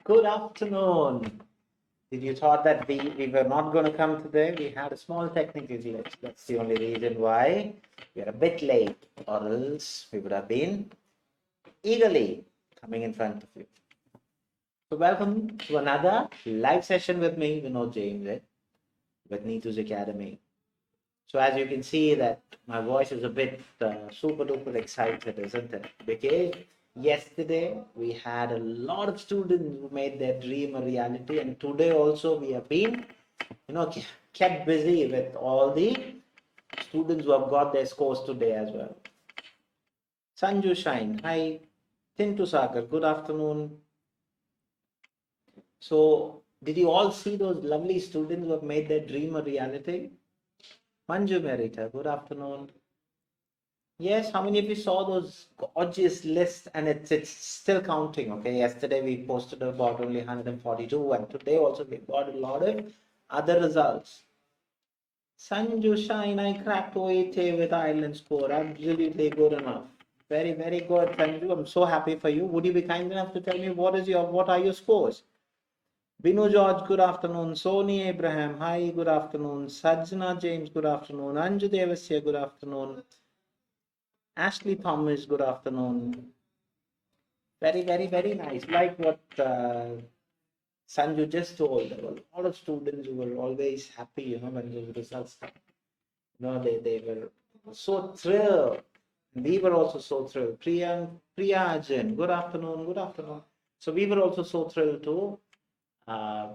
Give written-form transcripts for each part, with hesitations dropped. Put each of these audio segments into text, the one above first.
Good afternoon. Did you thought that we were not going to come today? We had a small technical glitch. That's the only reason why we are a bit late, or else we would have been eagerly coming in front of you. So welcome to another live session with me, Vinod James, with Neethu's Academy. So as you can see that my voice is a bit super duper excited, isn't it? Because yesterday we had a lot of students who made their dream a reality, and today also we have been, kept busy with all the students who have got their scores today as well. Sanju Shine, hi. Tintu Sagar, good afternoon. So did you all see those lovely students who have made their dream a reality? Manju Merita, good afternoon. Yes, how many of you saw those gorgeous lists? And it's still counting. Okay, yesterday we posted about only 142, and today also we got a lot of other results. Sanju Shine, I cracked 080 with Ireland score. Absolutely good enough. Very, very good, Sanju. I'm so happy for you. Would you be kind enough to tell me what are your scores? Binu George, good afternoon. Sony Abraham, hi, good afternoon. Sajna James, good afternoon. Anju Devasya, good afternoon. Ashley Thomas, good afternoon. Very, very, very nice. Like what Sanju just told, there were a lot of students who were always happy, when the results come. They were so thrilled. We were also so thrilled. Priya Arjun, good afternoon, good afternoon. So we were also so thrilled to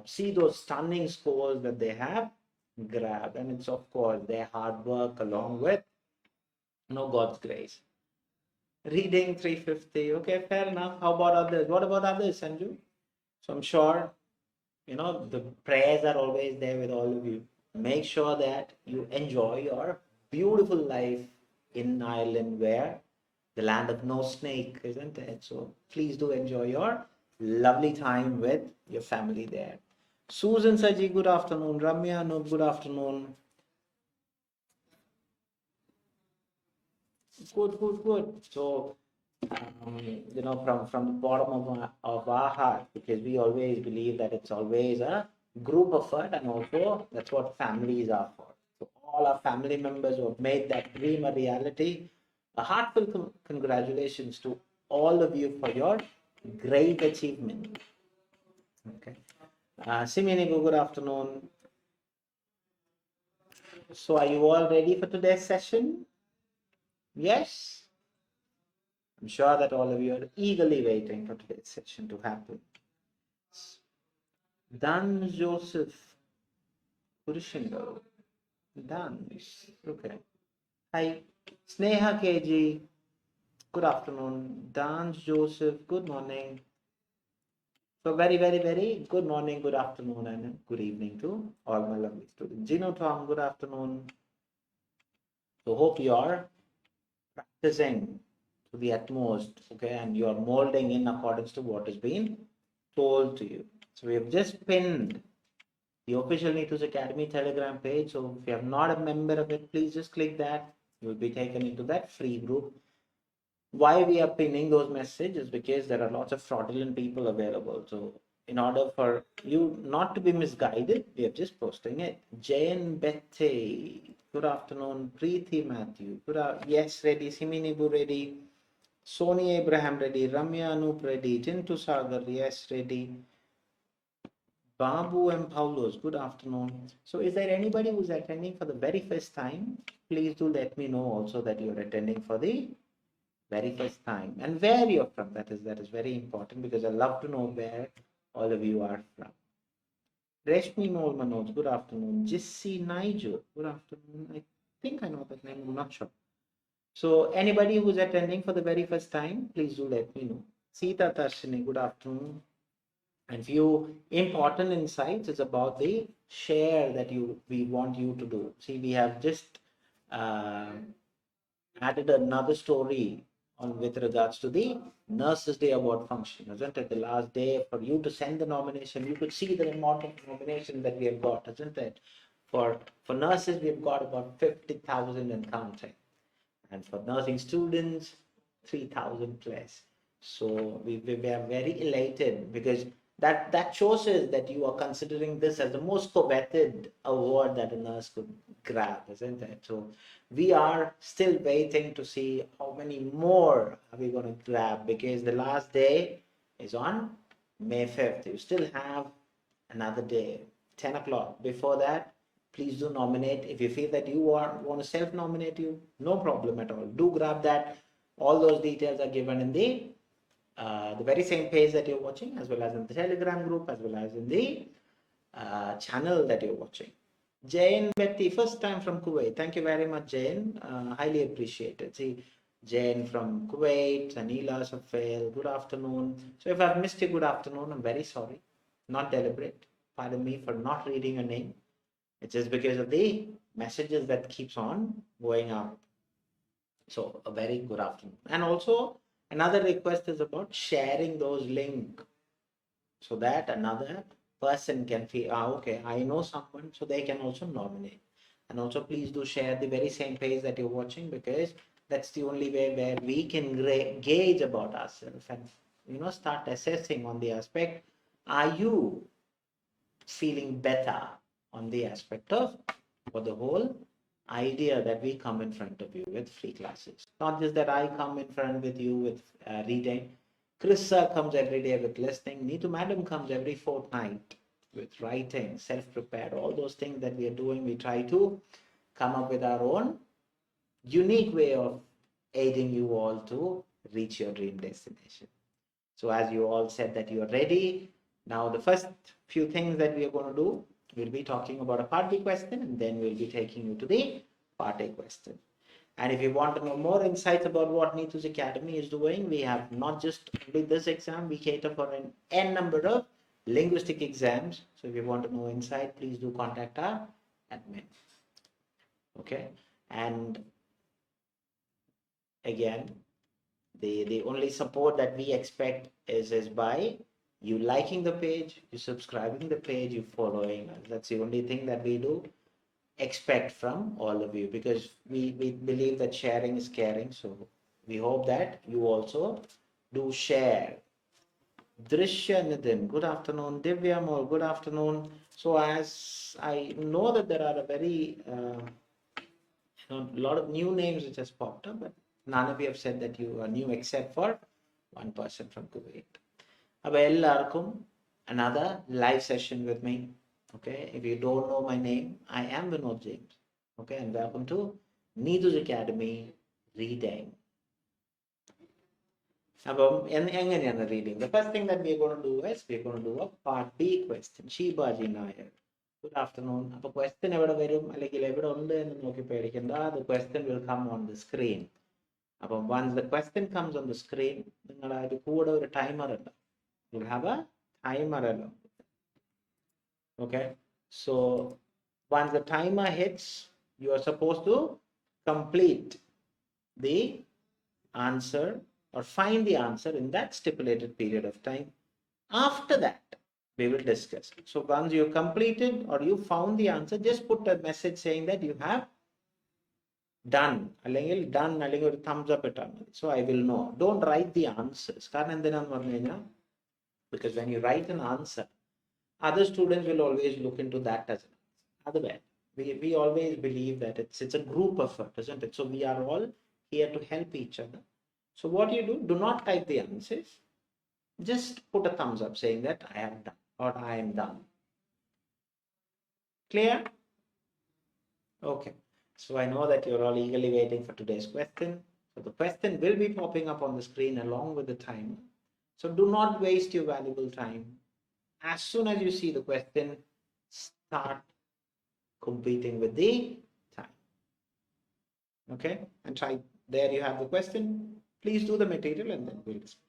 see those stunning scores that they have grabbed. And it's, of course, their hard work along with, God's grace. Reading 350. Okay, fair enough. How about others? What about others, Sanju? So I'm sure, the prayers are always there with all of you. Make sure that you enjoy your beautiful life in Ireland, where the land of no snake, isn't it? So please do enjoy your lovely time with your family there. Susan Saji, good afternoon. Ramya Anup, good afternoon. Good. So, from the bottom of our heart, because we always believe that it's always a group effort, and also that's what families are for. So, all our family members who have made that dream a reality, a heartfelt congratulations to all of you for your great achievement. Okay. Siminigo, good afternoon. So, are you all ready for today's session? Yes? I'm sure that all of you are eagerly waiting for today's session to happen. Dan Joseph Purushingal. Dan. Okay. Hi. Sneha KG. Good afternoon. Dan Joseph. Good morning. So very, very, very good morning, good afternoon, and good evening to all my lovely students. Gino Tom, good afternoon. So hope you are practicing to the utmost, okay, and you are molding in accordance to what has been told to you. So we have just pinned the official Neethus Academy Telegram page. So if you are not a member of it, please just click that. You will be taken into that free group. Why we are pinning those messages? Because there are lots of fraudulent people available. So in order for you not to be misguided, we are just posting it. Jane Betty, good afternoon. Preeti Matthew, yes, ready. Siminibu ready. Sony Abraham ready. Ramya Anup ready. Tintu Sagar, yes, ready. Babu and Paulos, good afternoon. So is there anybody who's attending for the very first time? Please do let me know also that you're attending for the very first time, and where you're from. That is very important, because I love to know where all of you are from. Reshmi Mol Manoj, good afternoon. Jissi Nigel, good afternoon. I think I know that name, I'm not sure. So anybody who's attending for the very first time, please do let me know. Sita Tarshini, good afternoon. And few important insights is about the share that we want you to do. See, we have just added another story on with regards to the Nurses Day Award function, isn't it? The last day for you to send the nomination, you could see the amount of nomination that we have got, isn't it? For nurses, we've got about 50,000 and counting, and for nursing students, 3,000 plus. So we are very elated, because that shows us that you are considering this as the most coveted award that a nurse could grab, isn't it? So we are still waiting to see how many more are we going to grab, because the last day is on May 5th. You still have another day, 10 o'clock. Before that, please do nominate. If you feel that you want to self-nominate you, no problem at all. Do grab that. All those details are given in the very same page that you're watching, as well as in the Telegram group, as well as in the channel that you're watching. Jane Betty, first time from Kuwait. Thank you very much, Jane. Highly appreciated. See, Jane from Kuwait, Anila Safail, good afternoon. So if I've missed your good afternoon, I'm very sorry. Not deliberate. Pardon me for not reading your name. It's just because of the messages that keeps on going out. So a very good afternoon. And also another request is about sharing those links so that another person can feel, okay, I know someone, so they can also nominate. And also please do share the very same page that you're watching, because that's the only way where we can gauge about ourselves and start assessing on the aspect, are you feeling better on the aspect of, for the whole idea that we come in front of you with free classes. Not just that I come in front with you with reading. Chris sir comes every day with listening. Neethu madam comes every fortnight with writing, self-prepared, all those things that we are doing. We try to come up with our own unique way of aiding you all to reach your dream destination. So as you all said that you are ready, now the first few things that we are going to do, we'll be talking about a part B question, and then we'll be taking you to the part A question. And if you want to know more insights about what Neethu's Academy is doing, we have not just only this exam, we cater for an N number of linguistic exams. So if you want to know insight, please do contact our admin. Okay. And again, the only support that we expect is by you liking the page, you subscribing the page, you following us. That's the only thing that we do expect from all of you, because we believe that sharing is caring. So we hope that you also do share. Drishya Nitin, good afternoon. Divya Mol, good afternoon. So as I know that there are a very a lot of new names which has popped up, but none of you have said that you are new except for one person from Kuwait. Abel another live session with me. Okay, if you don't know my name, I am Vinod James. Okay, and welcome to Neethu's Academy reading. എങ്ങനെയാണ് reading? The first thing that we're going to do is we're going to do a part B question. Shibaji Nair. Good afternoon. അപ്പോൾ question എവിടെ വരും അല്ലെങ്കിൽ എവിടെ ഉണ്ട് എന്ന് നോക്കി പേടിക്കണ്ട. The question will come on the screen. അപ്പോൾ once the question comes on the screen, നിങ്ങൾ അതിൽ കൂടെ ഒരു ടൈമർ ഉണ്ട്. You'll have a timer along. Okay. So once the timer hits, you are supposed to complete the answer or find the answer in that stipulated period of time. After that, we will discuss. So once you completed or you found the answer, just put a message saying that you have done. Done, or thumbs up it. So I will know. Don't write the answers. Because when you write an answer, other students will always look into that as an answer. Otherwise, we always believe that it's a group effort, isn't it? So we are all here to help each other. So what you do not type the answers. Just put a thumbs up saying that I have done or I am done. Clear? Okay. So I know that you're all eagerly waiting for today's question. So the question will be popping up on the screen along with the timer. So do not waste your valuable time. As soon as you see the question, start competing with the time. Okay? And try. There you have the question. Please do the material and then we'll discuss.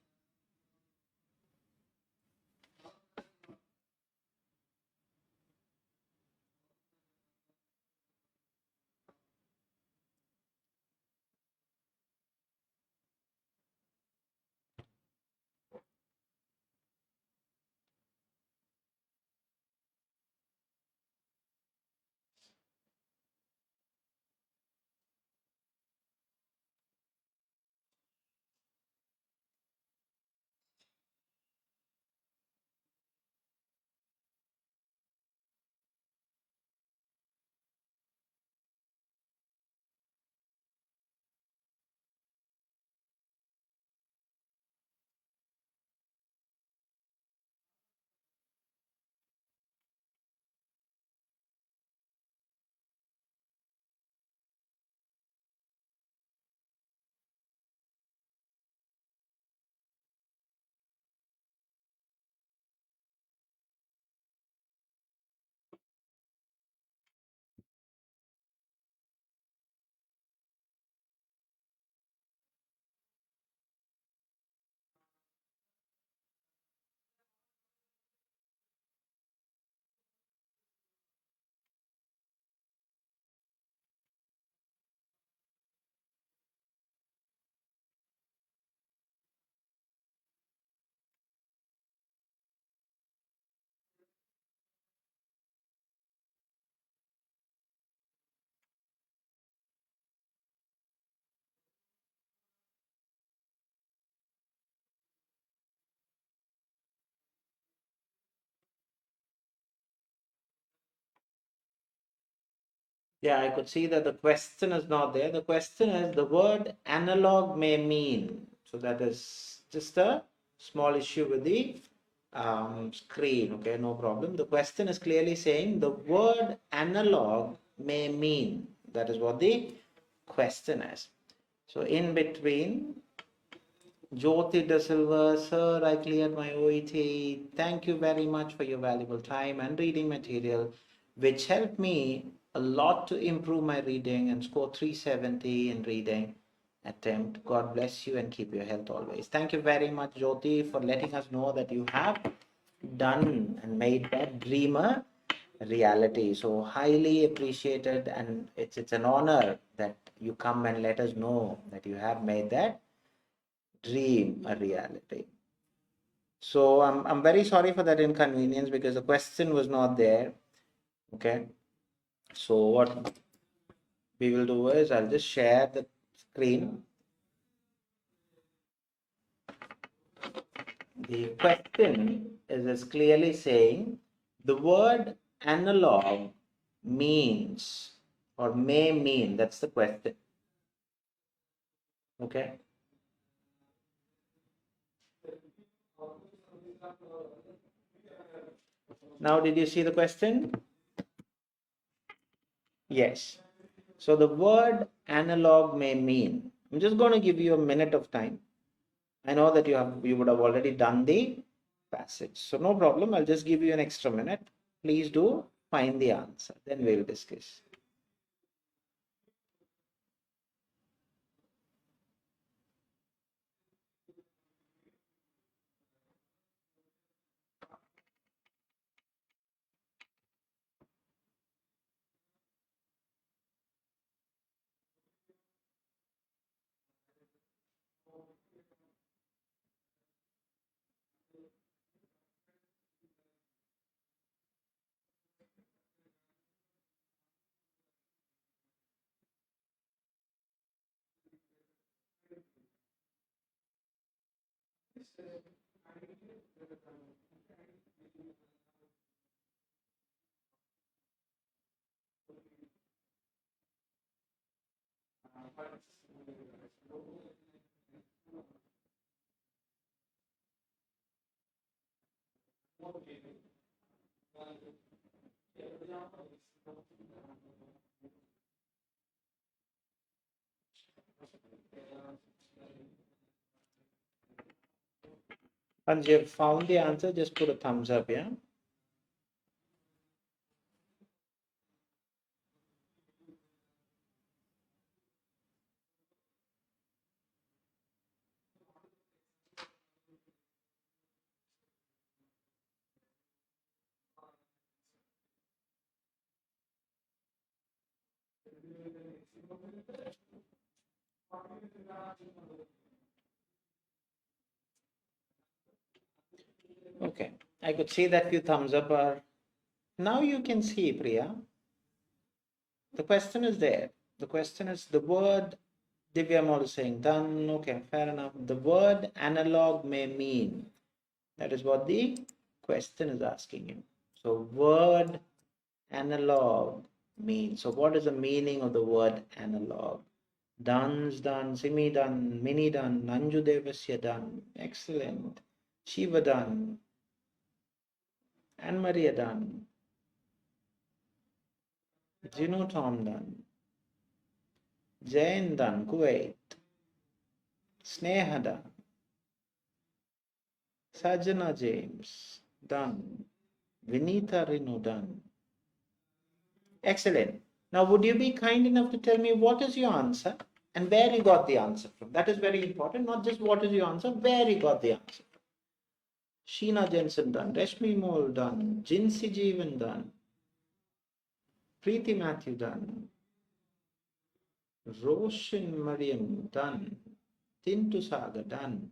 Yeah, I could see that the question is not there. The question is the word analog may mean. So that is just a small issue with the screen. Okay, no problem. The question is clearly saying the word analog may mean. That is what the question is. So in between, Jyoti De Silva, sir, I cleared my OET. Thank you very much for your valuable time and reading material, which helped me a lot to improve my reading and score 370 in reading attempt. God bless you and keep your health always. Thank you very much, Jyoti, for letting us know that you have done and made that dream a reality. So highly appreciated, and it's an honor that you come and let us know that you have made that dream a reality. So I'm very sorry for that inconvenience because the question was not there. Okay. So what we will do is I'll just share the screen. The question is clearly saying the word analog means or may mean. That's the question. Okay. Now, did you see the question? Yes. So the word analog may mean. I'm just going to give you a minute of time. I know that you would have already done the passage. So no problem. I'll just give you an extra minute. Please do find the answer. Then we'll discuss. Once you have found the answer, just put a thumbs up, yeah? Okay. I could see that few thumbs up are. Now you can see, Priya. The question is there. The question is the word Divya Mall is saying done. Okay, fair enough. The word analog may mean. That is what the question is asking you. So word analog means. So what is the meaning of the word analog? Dans done, Simi done, Mini done, Nanju Devasya done. Excellent. Shiva done. Anne Maria done. Gino Tom done. Jain done, Kuwait. Sneha done. Sajana James done. Vinita Rinu done. Excellent. Now, would you be kind enough to tell me what is your answer and where you got the answer from? That is very important. Not just what is your answer, where you got the answer. Sheena Jensen done. Rashmi Mole done. Jinsi Jeevan done. Preeti Matthew done. Roshan Mariam done. Tintu Saga done.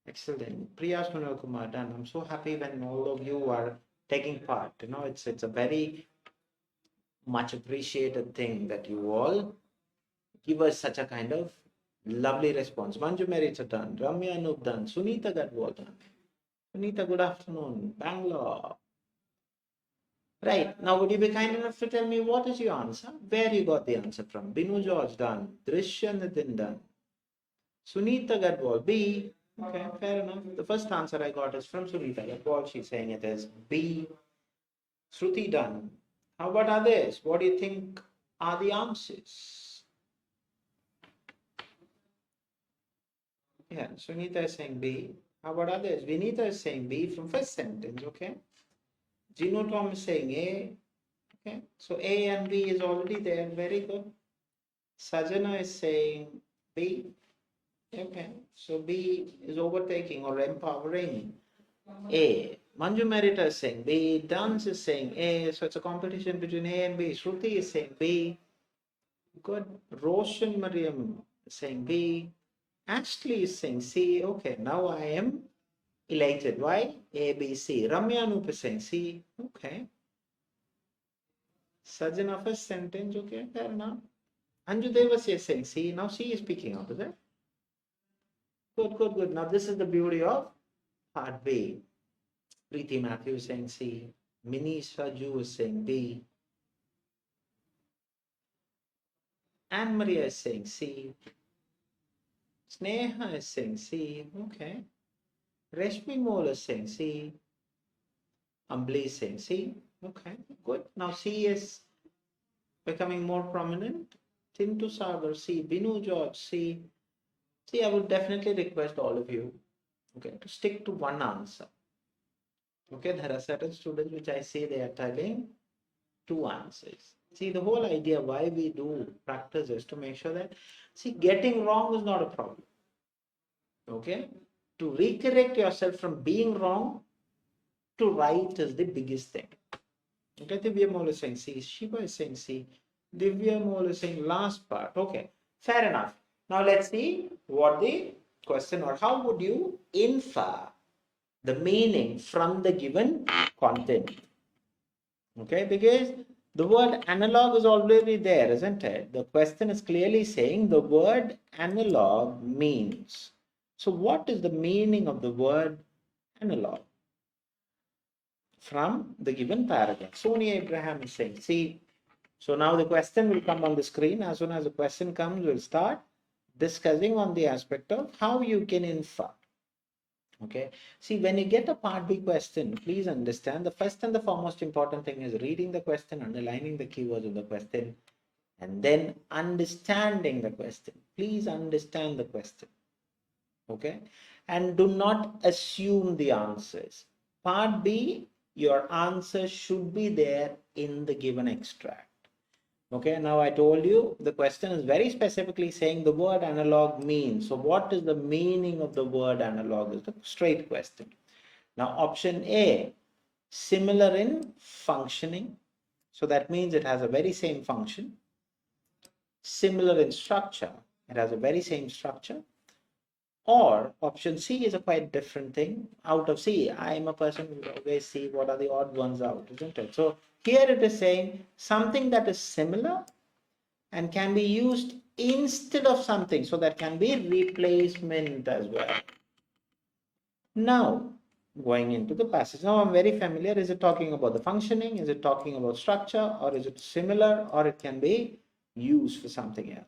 Excellent. Priya Sunil Kumar done. I'm so happy when all of you are taking part. You know, it's a very much appreciated thing that you all give us such a kind of lovely response. Manju Merita done. Ramya Anup done. Sunita Gadwal done. Sunita, good afternoon. Bangalore. Right. Now, would you be kind enough to tell me what is your answer? Where you got the answer from? Binu George, done. Drishya Nitin, done. Sunita Gadwal, B. Okay, fair enough. The first answer I got is from Sunita Gadwal. She's saying it is B. Shruti, done. How about others? What do you think are the answers? Yeah, Sunita is saying B. How about others? Vinita is saying B from first sentence, okay? Gino Tom is saying A. Okay, so A and B is already there. Very good. Sajana is saying B. Okay, so B is overtaking or empowering A. Manju Merita is saying B. Dance is saying A. So it's a competition between A and B. Shruti is saying B. Good. Roshan Mariam is saying B. Ashley is saying C. Okay, now I am elated. Why? A, B, C. Ramya Anup is saying C. Okay. Sajana first sentence. Okay, fair enough. Anju Devas is saying C. Now C is speaking out, is it? Good, good, good. Now this is the beauty of part B. Preeti Matthew is saying C. Mini Saju is saying B. Anne Maria is saying C. Sneha is saying C. Okay. Reshmi Mol is saying C. Ambli is saying C. Okay, good. Now C is becoming more prominent. Tintu Sagar C. Binu George C. See, I would definitely request all of you, okay, to stick to one answer. Okay, there are certain students which I see they are typing two answers. See, the whole idea why we do practice is to make sure that, see, getting wrong is not a problem. Okay, to recorrect yourself from being wrong to right is the biggest thing. Okay, Divya Mol is saying C, Shiva is saying C, Divya Mol is saying last part. Okay, fair enough. Now let's see what the question or how would you infer the meaning from the given content. Okay, because the word analog is already there, isn't it? The question is clearly saying the word analog means. So what is the meaning of the word analog from the given paragraph? Sonia Abraham is saying, see, so now the question will come on the screen. As soon as the question comes, we'll start discussing on the aspect of how you can infer. Okay, see, when you get a part B question, please understand the first and the foremost important thing is reading the question, underlining the keywords of the question, and then understanding the question. Please understand the question. Okay, and do not assume the answers. Part B, your answer should be there in the given extract. Okay, now I told you the question is very specifically saying the word analog means. So what is the meaning of the word analog is the straight question. Now option A, similar in functioning. So that means it has a very same function. Similar in structure, it has a very same structure. Or option C is a quite different thing. Out of C, I am a person who always see what are the odd ones out, isn't it? So here it is saying something that is similar and can be used instead of something. So that can be replacement as well. Now, going into the passage. Now I'm very familiar. Is it talking about the functioning? Is it talking about structure? Or is it similar? Or it can be used for something else.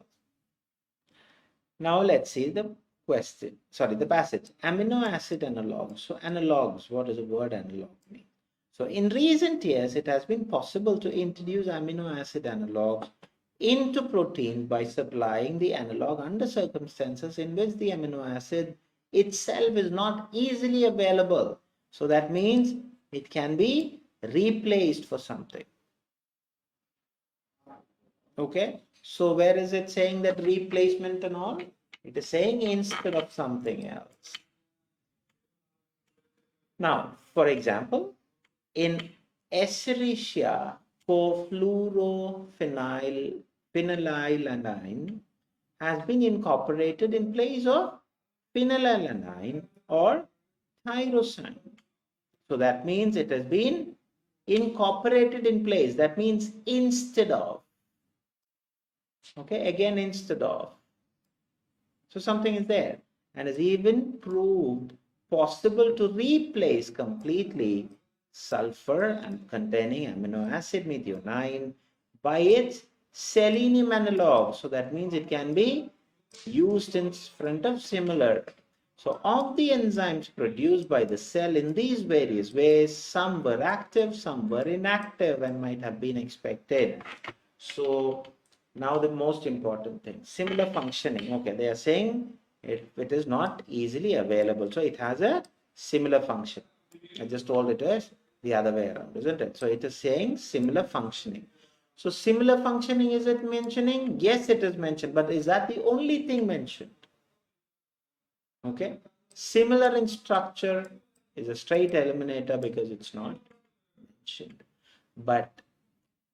Now let's see the question. Sorry, the passage. Amino acid analogs. So analogs, what does the word analog mean? So in recent years, it has been possible to introduce amino acid analogs into protein by supplying the analog under circumstances in which the amino acid itself is not easily available. So that means it can be replaced for something. Okay, so where is it saying that replacement and all? It is saying instead of something else. Now, for example, in Escherichia cofluorophenylalanine has been incorporated in place of phenylalanine or tyrosine. So that means it has been incorporated in place. That means instead of. Okay, again, instead of. So something is there and is even proved possible to replace completely sulfur and containing amino acid methionine by its selenium analog. So that means it can be used in front of similar. So of the enzymes produced by the cell in these various ways, some were active, some were inactive and might have been expected. So now the most important thing, similar functioning. Okay, they are saying it is not easily available. So it has a similar function. I just told it as the other way around, isn't it? So it is saying similar functioning. So similar functioning, is it mentioning? Yes, it is mentioned, but is that the only thing mentioned? Okay. Similar in structure is a straight eliminator because it's not mentioned. But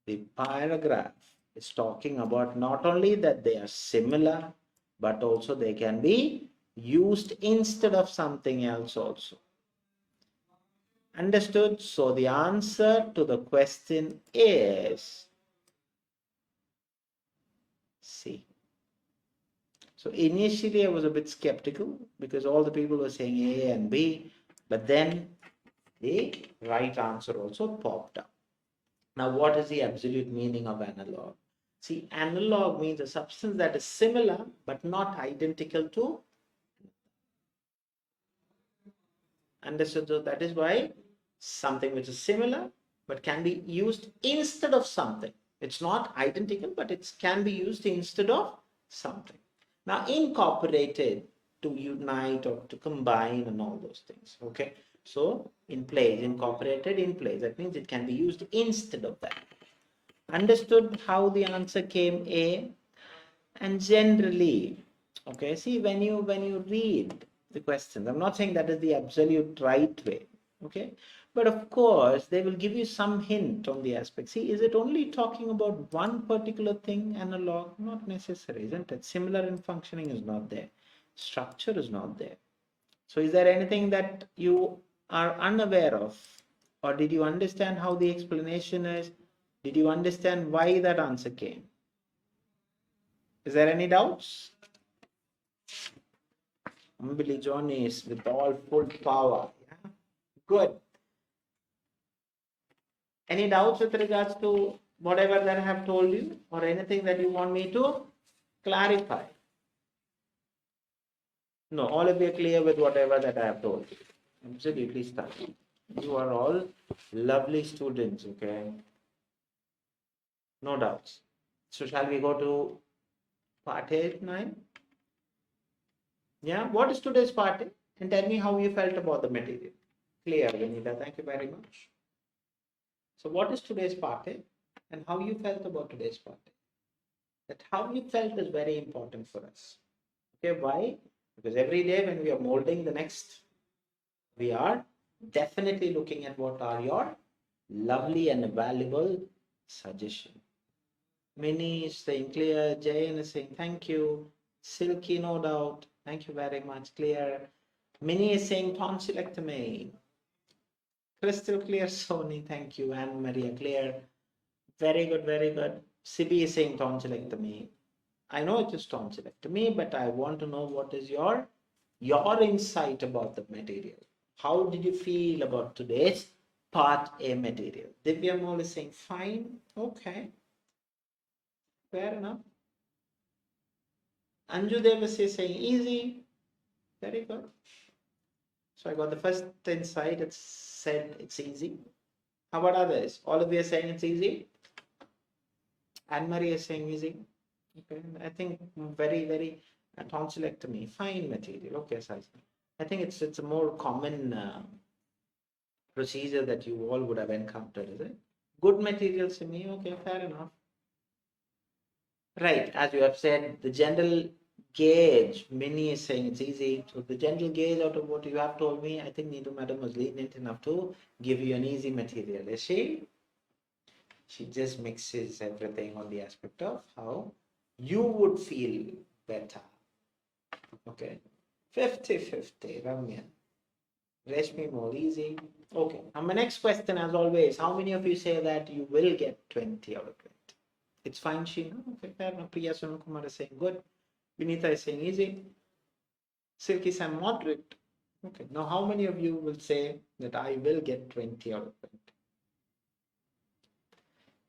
the paragraph is talking about not only that they are similar, but also they can be used instead of something else also. Understood? So the answer to the question is C. So initially I was a bit skeptical because all the people were saying A and B, but then the right answer also popped up. Now, what is the absolute meaning of analog? See, analog means a substance that is similar but not identical to. Understood? So that is why something which is similar but can be used instead of something. It's not identical, but it can be used instead of something. Now, incorporated to unite or to combine and all those things. Okay. So in place, incorporated in place. That means it can be used instead of that. Understood how the answer came A? And generally, okay, see, when you read the questions, I'm not saying that is the absolute right way, okay, but of course they will give you some hint on the aspect. See, is it only talking about one particular thing, analog? Not necessary, isn't it? Similar in functioning is not there, structure is not there. So is there anything that you are unaware of, or did you understand how the explanation is? Did you understand why that answer came? Is there any doubts? Billy John is with all full power. Yeah? Good. Any doubts with regards to whatever that I have told you, or anything that you want me to clarify? No, all of you are clear with whatever that I have told you. Absolutely study. You are all lovely students, okay? No doubts. So shall we go to part 8, 9? Yeah, what is today's part 8? And tell me how you felt about the material. Clear, Vinita. Thank you very much. So what is today's party and how you felt about today's party? That how you felt is very important for us. Okay, why? Because every day when we are molding the next, we are definitely looking at what are your lovely and valuable suggestions. Minnie is saying clear, Jayan is saying thank you, Silky no doubt, thank you very much, clear. Minnie is saying tonsillectomy, crystal clear, Sony, thank you, Anne Maria, clear. Very good, very good. Sibi is saying tonsillectomy. I know it is tonsillectomy, but I want to know what is your insight about the material. How did you feel about today's part A material? Divya Mol is saying fine. Okay. Fair enough. Anju Devas is saying easy. Very good. So I got the first insight. It said it's easy. How about others? All of you are saying it's easy. Anne Marie is saying easy. Okay, I think very, very tonsillectomy, fine material. Okay, so I think it's a more common procedure that you all would have encountered, is it? Good material, Simi. Okay, fair enough. Right, as you have said, the general gauge, Minnie is saying it's easy. So the general gauge out of what you have told me, I think Neethu madam was lenient enough to give you an easy material. Is she? She just mixes everything on the aspect of how you would feel better. Okay. 50-50, Ramya. Reshmi more easy. Okay. Now my next question, as always, how many of you say that you will get 20 out of 20? It's fine, Sheena. Okay, fair enough. Priya Sonakumar is saying good. Vinita is saying easy. Silky Sam moderate. Okay, now how many of you will say that I will get 20 out of 20?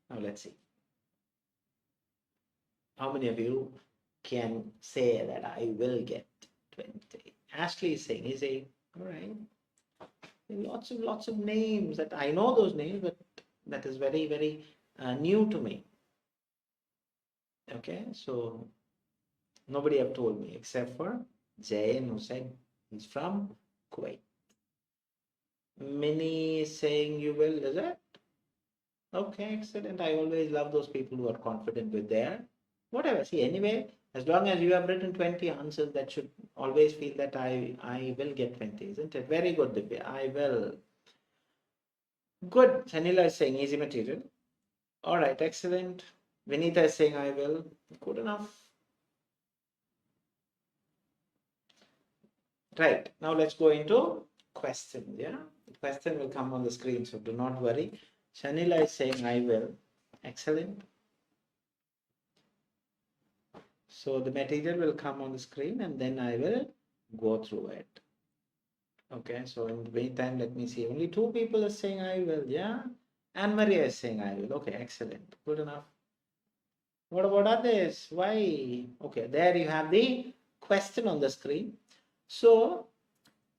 Now let's see. How many of you can say that I will get 20? Ashley is saying, all right, lots of names that I know those names, but that is very, very new to me. Okay, so nobody have told me except for Jayan, who said he's from Kuwait. Minnie is saying you will, is it? Okay, excellent. I always love those people who are confident with their whatever. See, anyway, as long as you have written 20 answers, that should always feel that I will get 20, isn't it? Very good, Divya. I will. Good. Sanila is saying easy material. All right, excellent. Vinita is saying I will. Good enough. Right. Now let's go into questions. Yeah. The question will come on the screen, so do not worry. Shanila is saying I will. Excellent. So the material will come on the screen and then I will go through it. Okay, so in the meantime, let me see. Only two people are saying I will, yeah? Anne Maria is saying I will. Okay, excellent. Good enough. What about others? Why? Okay, there you have the question on the screen. So,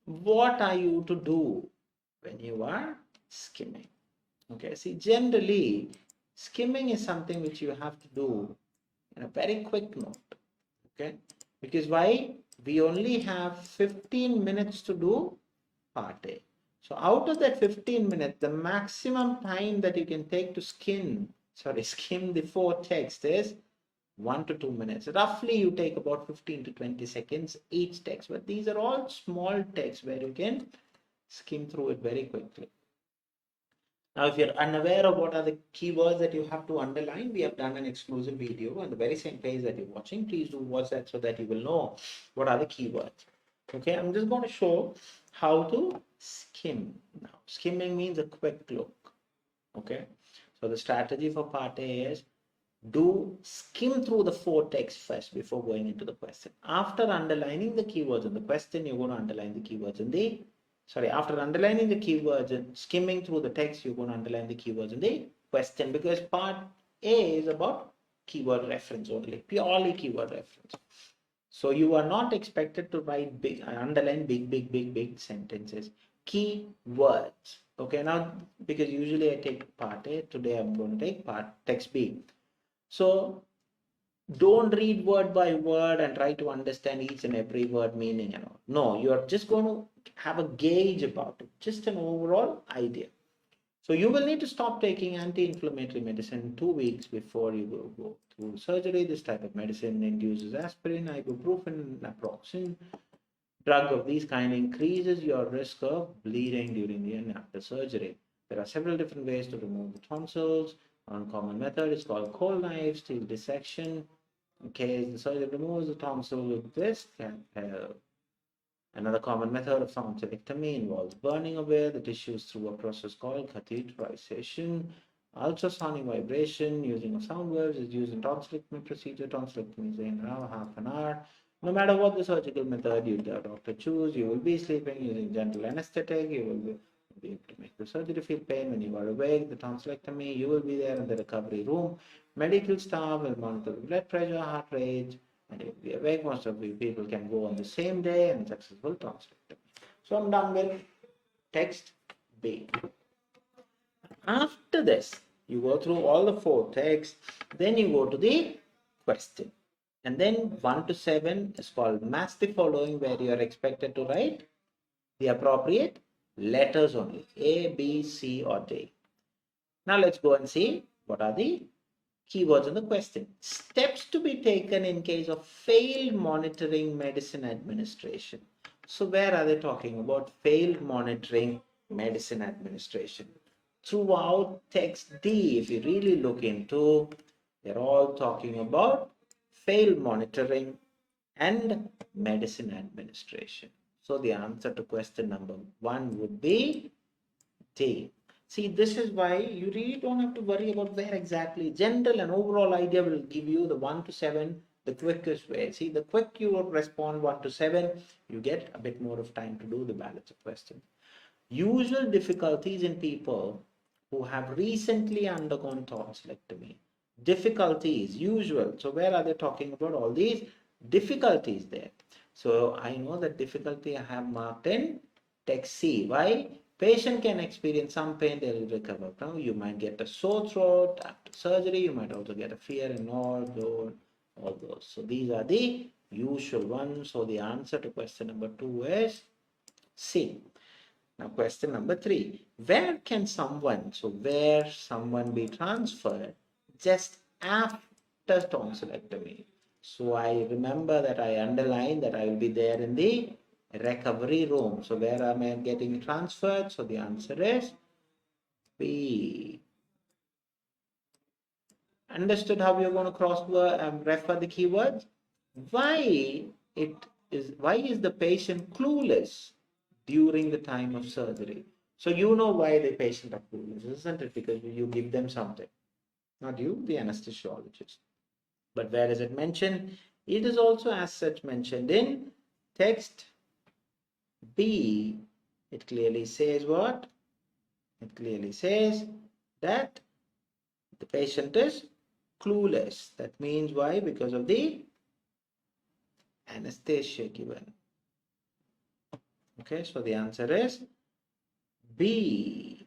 what are you to do when you are skimming? Okay, see, generally, skimming is something which you have to do in a very quick note. Okay, because why? We only have 15 minutes to do part A. So out of that 15 minutes, the maximum time that you can take to skim the four text is 1 to 2 minutes. Roughly you take about 15 to 20 seconds each text, but these are all small text where you can skim through it very quickly. Now, if you're unaware of what are the keywords that you have to underline, we have done an exclusive video on the very same page that you're watching. Please do watch that so that you will know what are the keywords. Okay, I'm just going to show how to skim. Now, skimming means a quick look. Okay, so the strategy for part A is do skim through the four text first before going into the question. After underlining the keywords in the question, you're going to underline the keywords in the after underlining the keywords and skimming through the text, you're going to underline the keywords in the question, because part A is about keyword reference only, purely keyword reference. So you are not expected to write big, underline big sentences. Keywords. Okay, now because usually I take part A, today I'm going to take part text B. So don't read word by word and try to understand each and every word meaning and all. No, you're just going to have a gauge about it, just an overall idea. So you will need to stop taking anti-inflammatory medicine 2 weeks before you will go through surgery. This type of medicine induces aspirin, ibuprofen, naproxen. Drug of these kind increases your risk of bleeding during the and after surgery. There are several different ways to remove the tonsils. One common method is called cold knife, steel dissection. In case the surgeon removes the tonsil with this can help. Another common method of tonsillectomy involves burning away the tissues through a process called catheterization. Ultrasonic vibration using of sound waves is used in tonsillectomy procedure. Tonsillectomy is in around half an hour. No matter what the surgical method you the doctor choose, you will be sleeping using gentle anesthetic. You will be able to make the surgery feel pain when you are awake. The tonsillectomy, you will be there in the recovery room. Medical staff will monitor the blood pressure, heart rate, and if we awake, most of the people can go on the same day and successful tonsillectomy. So I'm done with text B. After this, you go through all the four texts, then you go to the question. And then 1 to 7 is called match the following, where you are expected to write the appropriate letters only, A, B, C, or D. Now let's go and see what are the keywords in the question. Steps to be taken in case of failed monitoring medicine administration. So where are they talking about failed monitoring medicine administration? Throughout text D, if you really look into, they're all talking about failed monitoring and medicine administration. So the answer to question number 1 would be D. See, this is why you really don't have to worry about where exactly. General and overall idea will give you the 1 to 7, the quickest way. See, the quick you would respond 1 to 7, you get a bit more of time to do the balance of questions. Usual difficulties in people who have recently undergone tonsillectomy. Difficulties, usual. So where are they talking about all these difficulties there? So I know that difficulty I have marked in text C. Why? Patient can experience some pain, they will recover. Now you might get a sore throat after surgery, you might also get a fear and all those. So these are the usual ones. So the answer to question number 2 is C. Now question number 3, where someone be transferred just after tonsillectomy? So I remember that I underlined that I will be there in the recovery room. So where am I getting transferred? So the answer is B. Understood how you're going to refer the keywords? Why is the patient clueless during the time of surgery? So you know why the patient are clueless, isn't it? Because you give them something. Not you, the anesthesiologist. But where is it mentioned? It is also as such mentioned in text B. It clearly says what? It clearly says that the patient is clueless. That means why? Because of the anesthesia given. Okay, so the answer is B.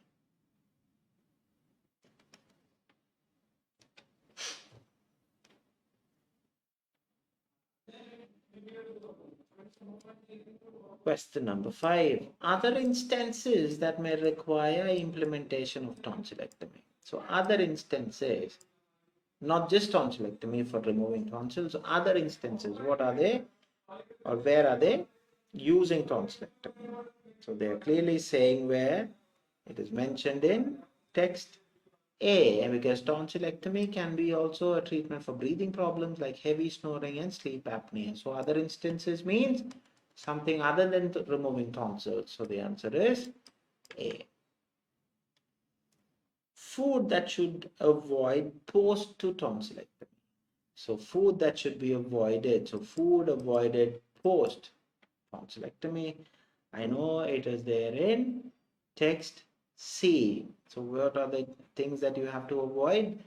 Question number 5. Other instances that may require implementation of tonsillectomy. So other instances, not just tonsillectomy for removing tonsils, other instances, what are they or where are they using tonsillectomy? So they are clearly saying where it is mentioned in text A, because tonsillectomy can be also a treatment for breathing problems like heavy snoring and sleep apnea. So other instances means something other than removing tonsils. So the answer is A. Food that should avoid post to tonsillectomy. So food that should be avoided. So food avoided post tonsillectomy. I know it is there in text C. So what are the things that you have to avoid?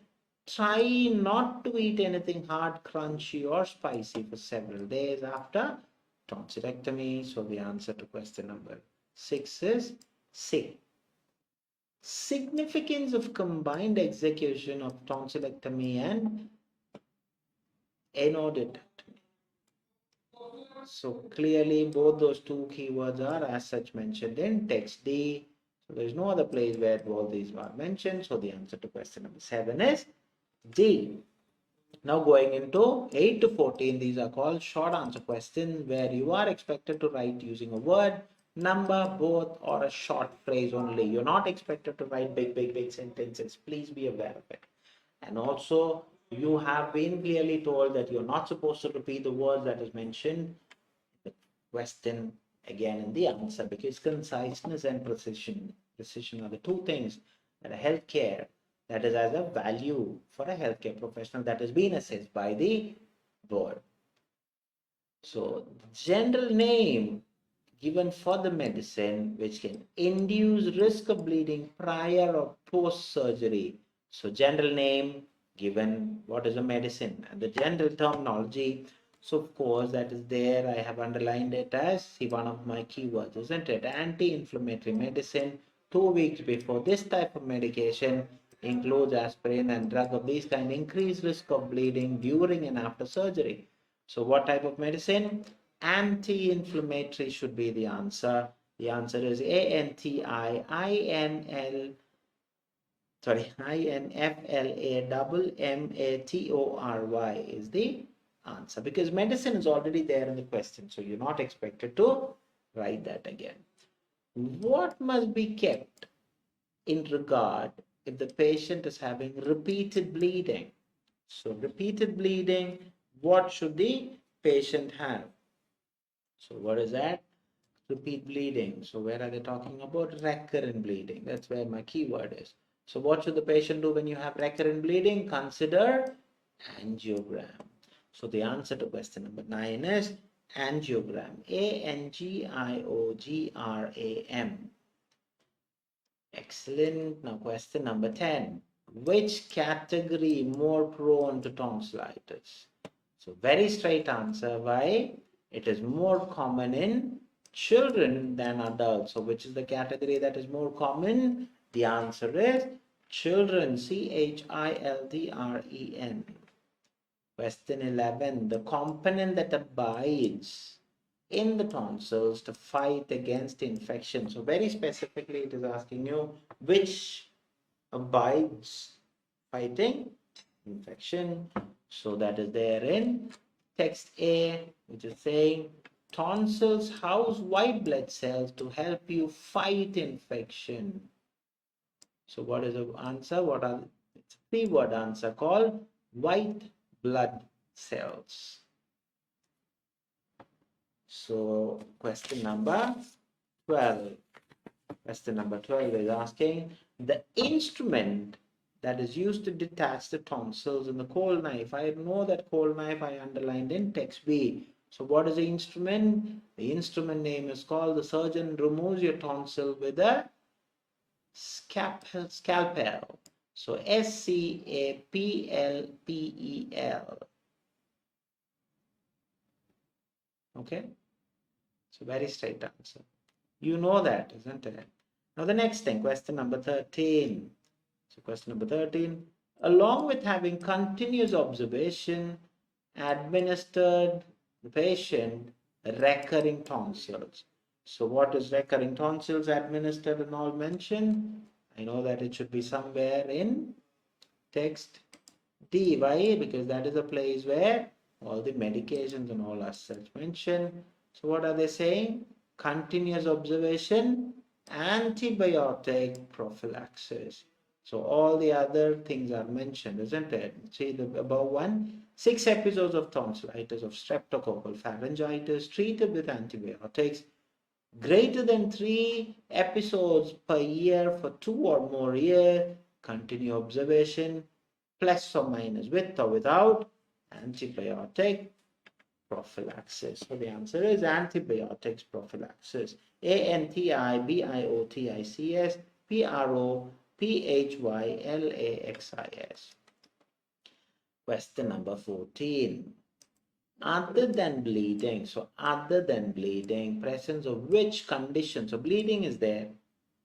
Try not to eat anything hard, crunchy or spicy for several days after tonsillectomy. So the answer to question number 6 is C. Significance of combined execution of tonsillectomy and enodectomy. So clearly both those two keywords are as such mentioned in text D. So there is no other place where all these are mentioned. So the answer to question number 7 is D. Now going into 8 to 14, these are called short answer questions where you are expected to write using a word, number, both, or a short phrase only. You're not expected to write big sentences. Please be aware of it. And also you have been clearly told that you're not supposed to repeat the words that is mentioned in the question again in the answer, because conciseness and precision are the two things that a healthcare that is as a value for a healthcare professional that has been assessed by the board. So general name given for the medicine which can induce risk of bleeding prior or post surgery. So general name given what is a medicine and the general terminology. So of course that is there. I have underlined it as one of my keywords, isn't it? Anti-inflammatory medicine 2 weeks before this type of medication includes aspirin and drug of these kind increase risk of bleeding during and after surgery. So what type of medicine? Anti-inflammatory should be the answer. The answer is INFLAMMATORY is the answer, because medicine is already there in the question, so you're not expected to write that again. What must be kept in regard if the patient is having repeated bleeding? So repeated bleeding, what should the patient have? So what is that? Repeat bleeding. So where are they talking about? Recurrent bleeding. That's where my keyword is. So what should the patient do when you have recurrent bleeding? Consider angiogram. So the answer to question number 9 is angiogram. angiogram. Excellent. Now question number 10. Which category more prone to tonsillitis? So very straight answer. Why? It is more common in children than adults. So which is the category that is more common? The answer is children. children. Question 11. The component that abides in the tonsils to fight against infection. So very specifically it is asking you which abides fighting infection. So that is there in text A, which is saying tonsils house white blood cells to help you fight infection. So what is the answer? It's a three-word answer called white blood cells. So question number 12. Question number 12 is asking the instrument that is used to detach the tonsils in the cold knife. I know that cold knife I underlined in text B. So what is the instrument? The instrument name is called, the surgeon removes your tonsil with a scalpel. So scapelpel. Okay. So very straight answer. You know that, isn't it? Now the next thing, question number 13. So question number 13, along with having continuous observation, administered the patient recurring tonsils. So what is recurring tonsils administered and all mentioned? I know that it should be somewhere in text D. Why? Because that is a place where all the medications and all are such mentioned. So what are they saying? Continuous observation, antibiotic prophylaxis. So all the other things are mentioned, isn't it? See the above one. 6 episodes of tonsillitis of streptococcal pharyngitis treated with antibiotics. Greater than 3 episodes per year for 2 or more years. Continue observation, plus or minus, with or without antibiotic prophylaxis. So the answer is antibiotics prophylaxis. antibiotics prophylaxis. Question number 14. Other than bleeding, so other than bleeding, presence of which condition? So bleeding is there.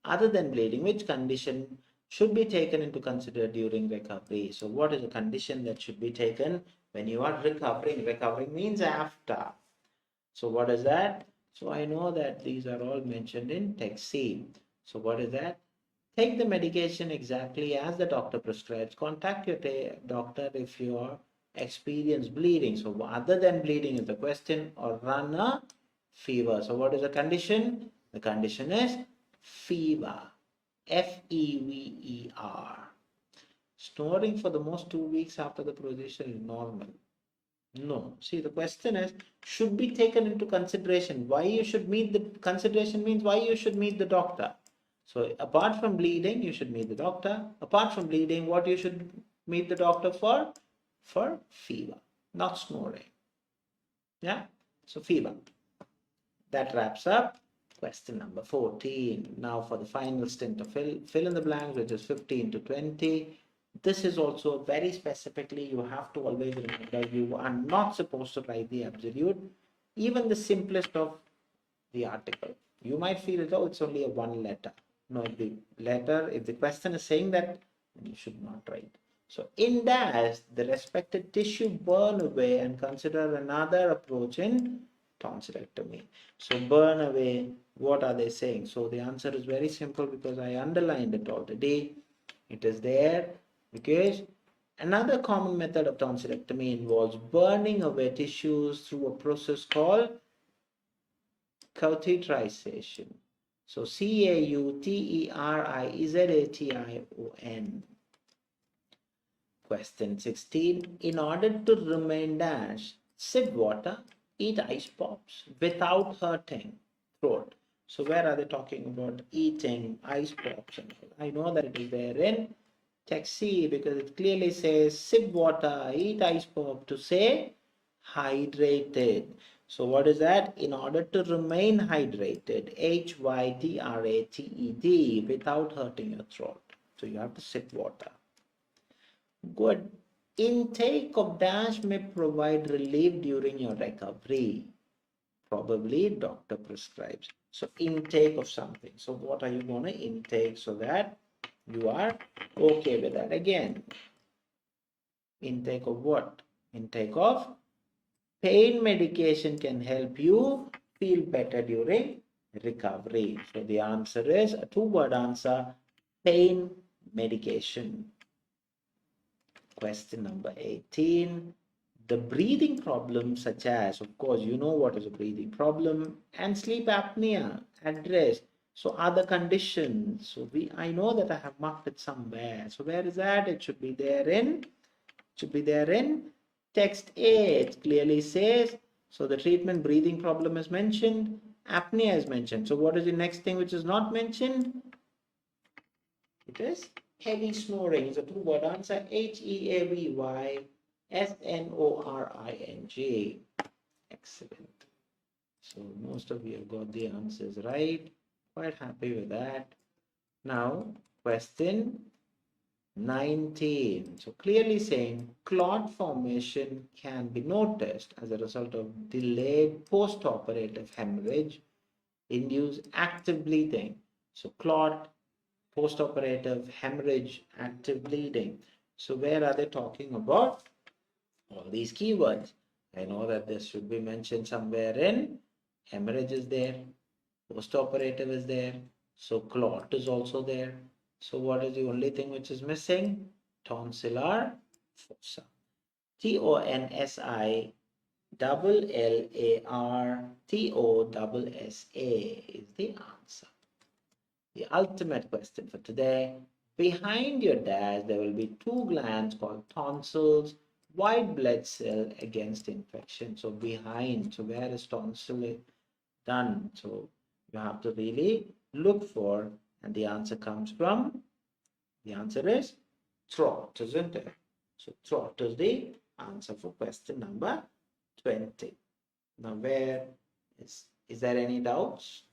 Other than bleeding, which condition should be taken into consideration during recovery? So what is the condition that should be taken when you are recovering? Recovering means after. So what is that? So I know that these are all mentioned in text C. So what is that? Take the medication exactly as the doctor prescribes. Contact your doctor if you experience bleeding. So other than bleeding is the question, or run a fever. So what is the condition? The condition is fever. Fever. Snoring for the most 2 weeks after the procedure is normal. No. See, the question is, should be taken into consideration. Why you should meet the consideration means why you should meet the doctor. So apart from bleeding, you should meet the doctor. Apart from bleeding, what you should meet the doctor for? For fever, not snoring. Yeah. So fever. That wraps up question number 14. Now for the final stint of fill in the blanks, which is 15 to 20. This is also very specifically, you have to always remember, you are not supposed to write the absolute, even the simplest of the article. You might feel, oh, it's only a one letter. No, the letter, if the question is saying that, then you should not write. So in dash, the respected tissue burn away and consider another approach in tonsillectomy. So burn away, what are they saying? So the answer is very simple because I underlined it already. It is there because another common method of tonsillectomy involves burning away tissues through a process called catheterization. So Cauterization. Question 16. In order to remain dash, sip water, eat ice pops without hurting throat. So where are they talking about eating ice pops? I know that it is there in text C because it clearly says sip water, eat ice pop to say hydrated. So what is that? In order to remain hydrated, hydrated, without hurting your throat. So you have to sip water. Good. Intake of dash may provide relief during your recovery. Probably doctor prescribes. So intake of something. So what are you going to intake so that you are okay with that? Again, intake of what? Intake of pain medication can help you feel better during recovery. So the answer is a two-word answer, pain medication. Question number 18. The breathing problems such as, of course, you know what is a breathing problem, and sleep apnea addressed. So other conditions. So I know that I have marked it somewhere. So where is that? It should be there in text A. It clearly says, so the treatment breathing problem is mentioned, apnea is mentioned. So what is the next thing which is not mentioned? It is heavy snoring. It's a two-word answer, HEAVY SNORING. Excellent. So most of you have got the answers right. Quite happy with that. Now, question 19. So clearly saying clot formation can be noticed as a result of delayed post-operative hemorrhage, induced active bleeding. So clot, post-operative hemorrhage, active bleeding. So where are they talking about? All these keywords. I know that this should be mentioned somewhere in hemorrhage is there, post-operative is there, so clot is also there. So what is the only thing which is missing? Tonsillar fossa. TONSI LLARTOSSA is the answer. The ultimate question for today. Behind your dash, there will be two glands called tonsils, white blood cell against infection. So behind, so where is tonsil done? So you have to really look for, and the answer comes from, the answer is throat, isn't it? So throat is the answer for question number 20. Now where is there any doubts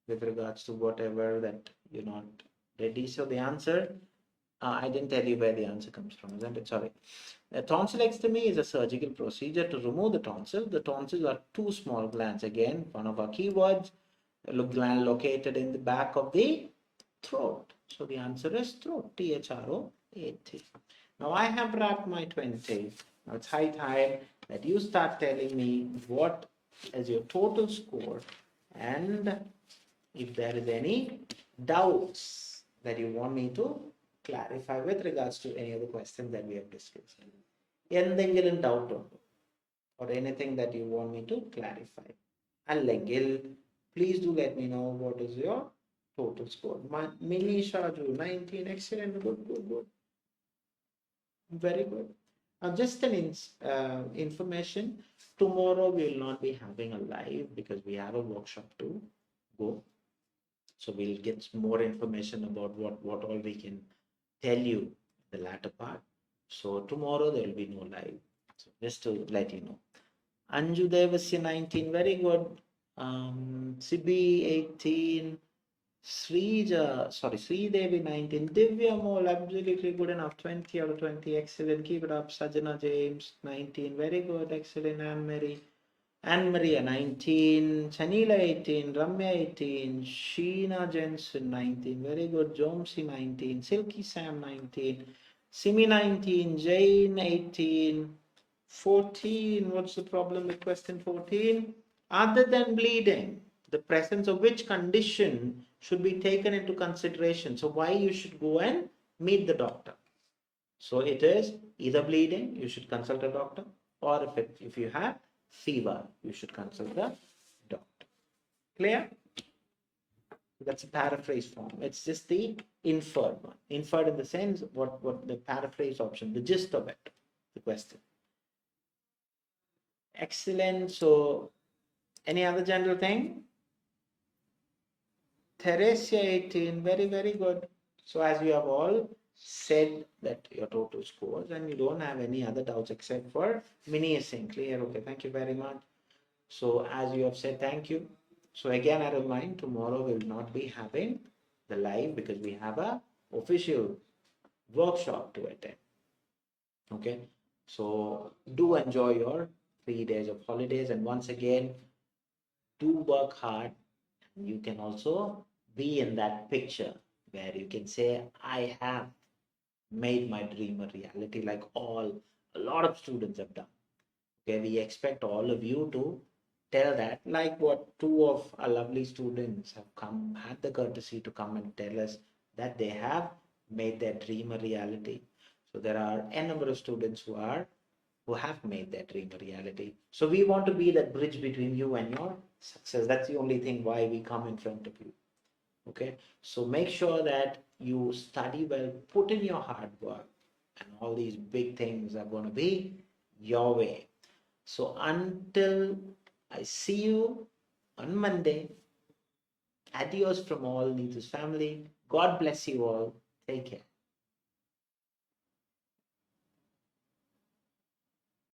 with regards to whatever that you're not ready? So the answer, I didn't tell you where the answer comes from, isn't it? Sorry. A tonsillectomy is a surgical procedure to remove the tonsil. The tonsils are two small glands. Again, one of our keywords, a gland located in the back of the throat. So the answer is throat, THROAT. Now I have wrapped my 20. Now it's high time that you start telling me what is your total score, and if there is any doubts that you want me to clarify with regards to any of the questions that we have discussed. എന്തെങ്കിലും doubt ഉണ്ടോ, or anything that you want me to clarify? അല്ലെങ്കിൽ please do let me know what is your total score. Minisha 19, excellent, good. Very good. Just an information, tomorrow we will not be having a live because we have a workshop to go. So we'll get more information about what all we can tell you the latter part. So tomorrow there will be no live. So just to let you know. Anju Devasya 19, very good. Sibi 18, Sridevi 19, Divya Mole, absolutely good enough, 20 out of 20, excellent, keep it up. Sajana James 19, very good, excellent. Anne Maria 19, Chanila 18, Ramya 18, Sheena Jensen 19, very good, Jomsi 19, Silky Sam 19, Simi 19, Jane 18, 14, what's the problem with question 14? Other than bleeding, the presence of which condition should be taken into consideration? So why you should go and meet the doctor? So it is either bleeding, you should consult a doctor, or if you have fever, you should consult the doctor. Clear? That's a paraphrase form. It's just the inferred one. Inferred in the sense what the paraphrase option, the gist of it, the question. Excellent. So any other general thing? Theresia 18, very good. So as you have all said that your total scores and you don't have any other doubts except for mini essay. Clear? Okay, thank you very much. So as you have said, thank you. So again, I remind, tomorrow we will not be having the live because we have a official workshop to attend. Okay, so do enjoy your 3 days of holidays, and once again, do work hard. You can also be in that picture where you can say, I have made my dream a reality, like a lot of students have done. Okay, we expect all of you to tell that, like what two of our lovely students have had the courtesy to come and tell us that they have made their dream a reality. So there are a number of students who have made their dream a reality. So we want to be that bridge between you and your success. That's the only thing why we come in front of you. Okay, so make sure that you study well, put in your hard work, and all these big things are going to be your way. So until I see you on Monday, adios from all Neethus family. God bless you all. Take care.